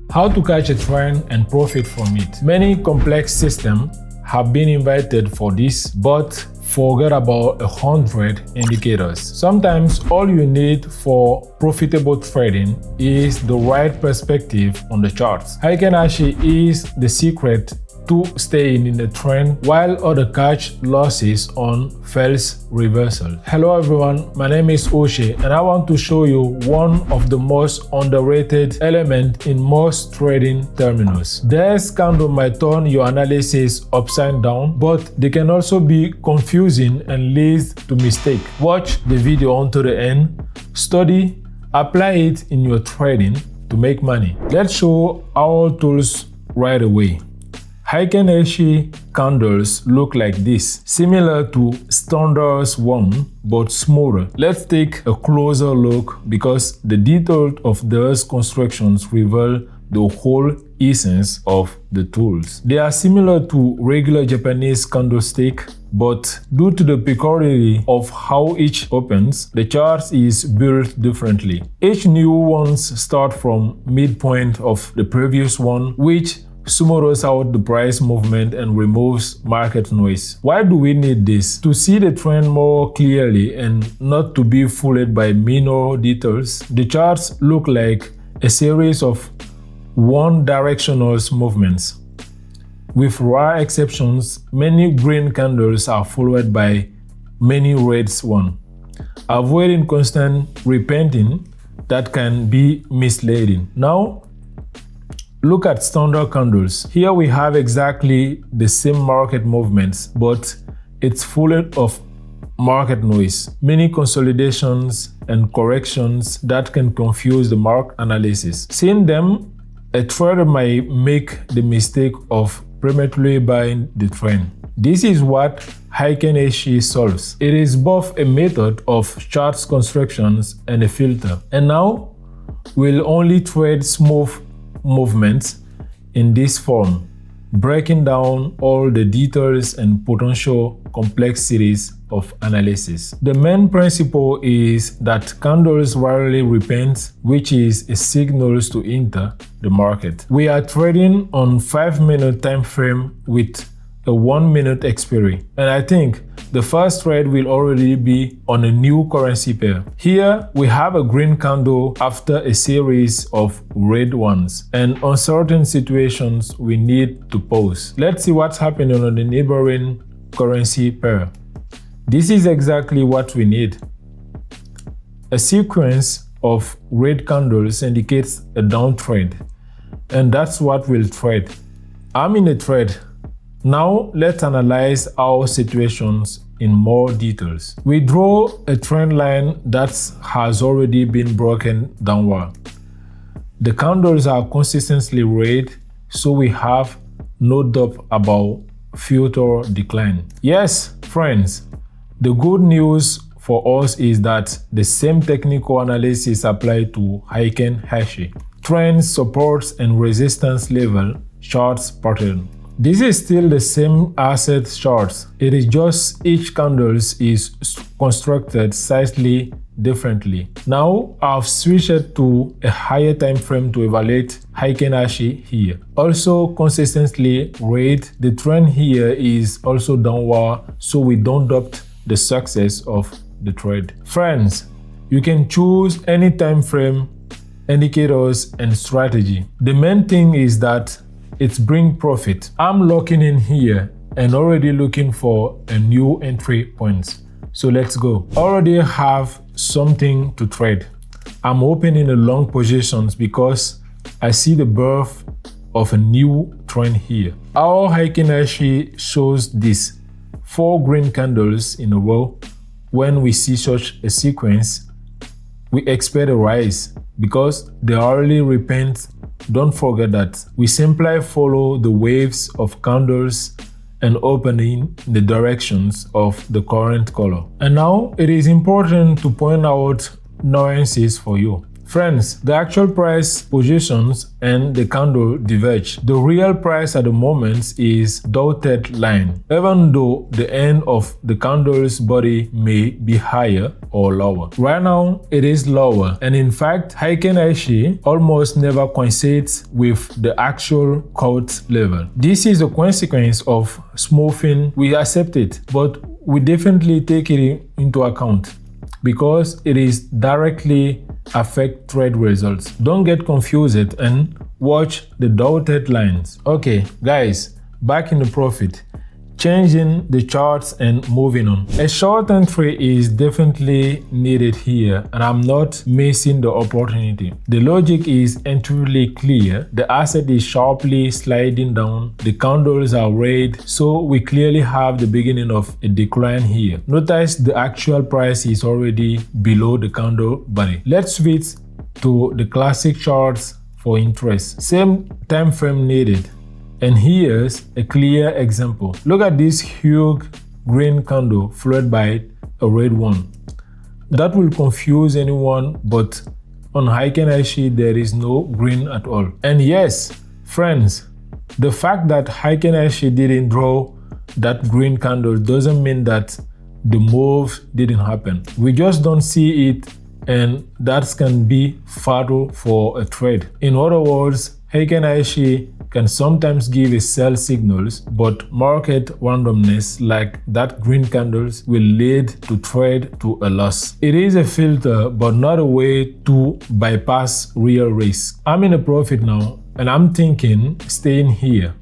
How to catch a trend and profit from it. Many complex systems have been invented for this, but forget about 100 indicators. Sometimes all you need for profitable trading is the right perspective on the charts. Heikin Ashi is the secret to staying in the trend while others catch losses on false reversal. Hello everyone, my name is Uche and I want to show you one of the most underrated elements in most trading terminals. This candle might turn your analysis upside down, but they can also be confusing and lead to mistake. Watch the video until the end, study, apply it in your trading to make money. Let's show our tools right away. Heikin Ashi candles look like this, similar to standard one but smaller. Let's take a closer look because the details of those constructions reveal the whole essence of the tools. They are similar to regular Japanese candlestick, but due to the peculiarity of how each opens, the chart is built differently. Each new ones start from midpoint of the previous one, which smooths out the price movement and removes market noise. Why do we need this? To see the trend more clearly and not to be fooled by minor details. The charts look like a series of one-directional movements. With rare exceptions, many green candles are followed by many red ones. Avoiding constant repeating that can be misleading. Now, look at standard candles. Here we have exactly the same market movements, but it's full of market noise, many consolidations and corrections that can confuse the market analysis. Seeing them, a trader might make the mistake of prematurely buying the trend. This is what Heikin Ashi solves. It is both a method of chart constructions and a filter. And now, we'll only trade smooth movements in this form, breaking down all the details and potential complexities of analysis. The main principle is that candles rarely repeat, which is a signal to enter the market. We are trading on 5-minute time frame with a 1-minute expiry, and I think the first trade will already be on a new currency pair. Here we have a green candle after a series of red ones, and on certain situations we need to pause. Let's see what's happening on the neighboring currency pair. This is exactly what we need. A sequence of red candles indicates a downtrend, and that's what we'll trade. I'm in a trade. Now let's analyze our situations in more details. We draw a trend line that has already been broken downward. The candles are consistently red, so we have no doubt about future decline. Yes, friends, the good news for us is that the same technical analysis applies to Heikin Ashi. Trends, supports, and resistance level charts pattern. This is still the same asset charts. It is just each candle is constructed slightly differently. Now I've switched to a higher time frame to evaluate Heikin Ashi here. Also consistently red, the trend here is also downward, so we don't doubt the success of the trade. Friends, you can choose any time frame, indicators, and strategy. The main thing is that it's bring profit. I'm locking in here and already looking for a new entry point. So let's go. Already have something to trade. I'm opening the long positions because I see the birth of a new trend here. Our Heikin Ashi shows this 4 green candles in a row. When we see such a sequence, we expect a rise because they already repent. Don't forget that we simply follow the waves of candles and opening in the directions of the current color. And now it is important to point out nuances for you. Friends, the actual price positions and the candle diverge. The real price at the moment is dotted line, even though the end of the candle's body may be higher or lower. Right now, it is lower, and in fact, Heikin Ashi almost never coincides with the actual quote level. This is a consequence of smoothing. We accept it, but we definitely take it into account because it is directly affect trade results. Don't get confused and watch the dotted lines. Okay, guys, back in the profit. Changing the charts and moving on. A short entry is definitely needed here, and I'm not missing the opportunity. The logic is entirely clear. The asset is sharply sliding down. The candles are red, so we clearly have the beginning of a decline here. Notice the actual price is already below the candle body. Let's switch to the classic charts for interest. Same time frame needed. And here's a clear example. Look at this huge green candle followed by a red one. That will confuse anyone, but on Heikin Ashi there is no green at all. And yes, friends, the fact that Heikin Ashi didn't draw that green candle doesn't mean that the move didn't happen. We just don't see it, and that can be fatal for a trade. In other words, Heikin Ashi can sometimes give a sell signals, but market randomness like that green candles will lead to trade to a loss. It is a filter, but not a way to bypass real risk. I'm in a profit now, and I'm thinking staying here.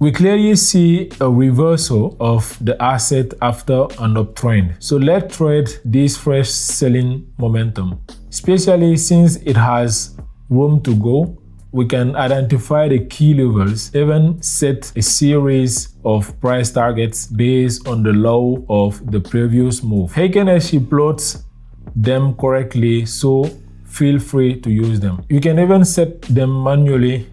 We clearly see a reversal of the asset after an uptrend. So let's trade this fresh selling momentum, especially since it has room to go. We can identify the key levels, even set a series of price targets based on the low of the previous move. Heikin Ashi plots them correctly, so feel free to use them. You can even set them manually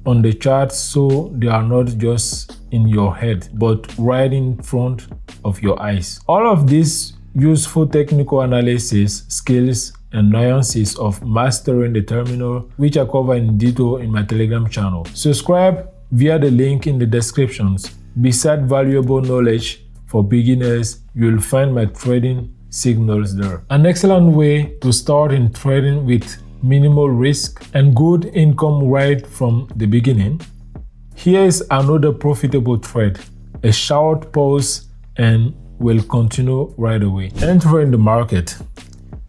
on the chart so they are not just in your head, but right in front of your eyes. All of these useful technical analysis skills and nuances of mastering the terminal, which I cover in detail in my Telegram channel. Subscribe via the link in the descriptions. Beside valuable knowledge for beginners, you'll find my trading signals there. An excellent way to start in trading with minimal risk and good income right from the beginning. Here is another profitable trade. A short pause and we'll continue right away. Entering the market.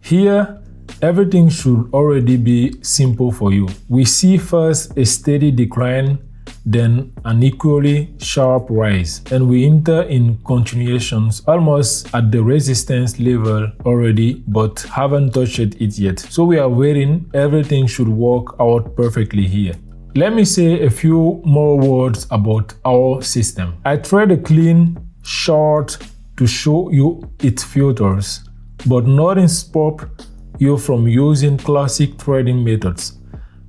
Here, everything should already be simple for you. We see first a steady decline, then an equally sharp rise, and we enter in continuations almost at the resistance level already, but haven't touched it yet. So we are waiting. Everything should work out perfectly here. Let me say a few more words about our system. I trade a clean short to show you its filters, but not stop you from using classic trading methods,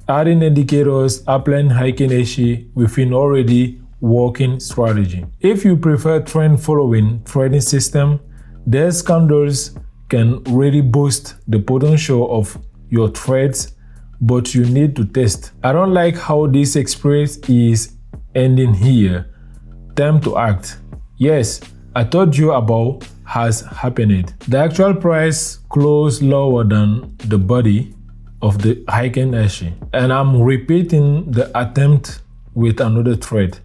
adding indicators, applying Heikin Ashi within already working strategy. If you prefer trend following trading system, these candles can really boost the potential of your trades, but you need to test. I don't like how this express is ending here. Time to act. Yes, I told you about has happened. The actual price closed lower than the body of the Heikin Ashi, and I'm repeating the attempt with another trade,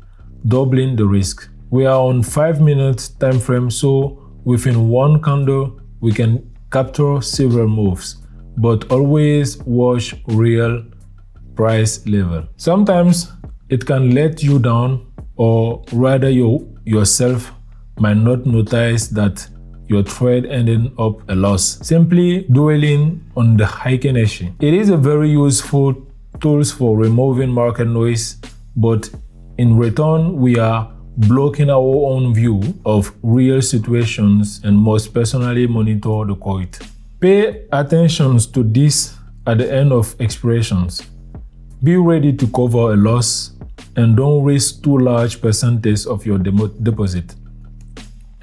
doubling the risk. We are on 5-minute time frame, so within one candle we can capture several moves, but always watch real price level. Sometimes it can let you down, or rather you yourself might not notice that your trade ended up a loss, simply dwelling on the Heikin Ashi. It is a very useful tool for removing market noise, but in return we are blocking our own view of real situations and must personally monitor the quote. Pay attention to this at the end of expirations. Be ready to cover a loss and don't risk too large percentage of your deposit.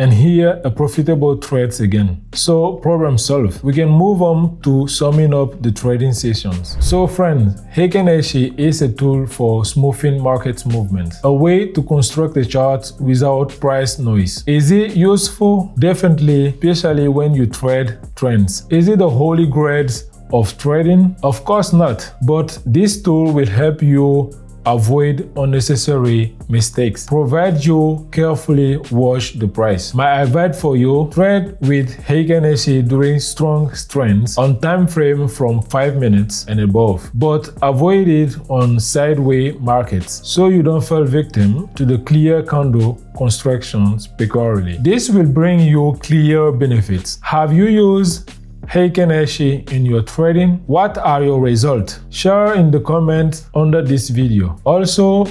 and here a profitable trades again. So problem solved. We can move on to summing up the trading sessions. So friends, Heikin Ashi is a tool for smoothing market movements, a way to construct a chart without price noise. Is it useful? Definitely, especially when you trade trends. Is it the holy grail of trading? Of course not, but this tool will help you avoid unnecessary mistakes, provided you carefully watch the price. My advice for you: trade with Heikin Ashi during strong trends on time frame from 5 minutes and above, but avoid it on sideways markets so you don't fall victim to the clear candle constructions peculiarly. This will bring you clear benefits. Have you used Heikin Ashi in your trading? What are your results? Share in the comments under this video. Also,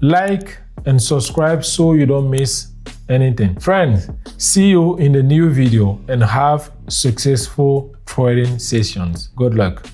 like and subscribe so you don't miss anything. Friends, see you in the new video and have successful trading sessions. Good luck.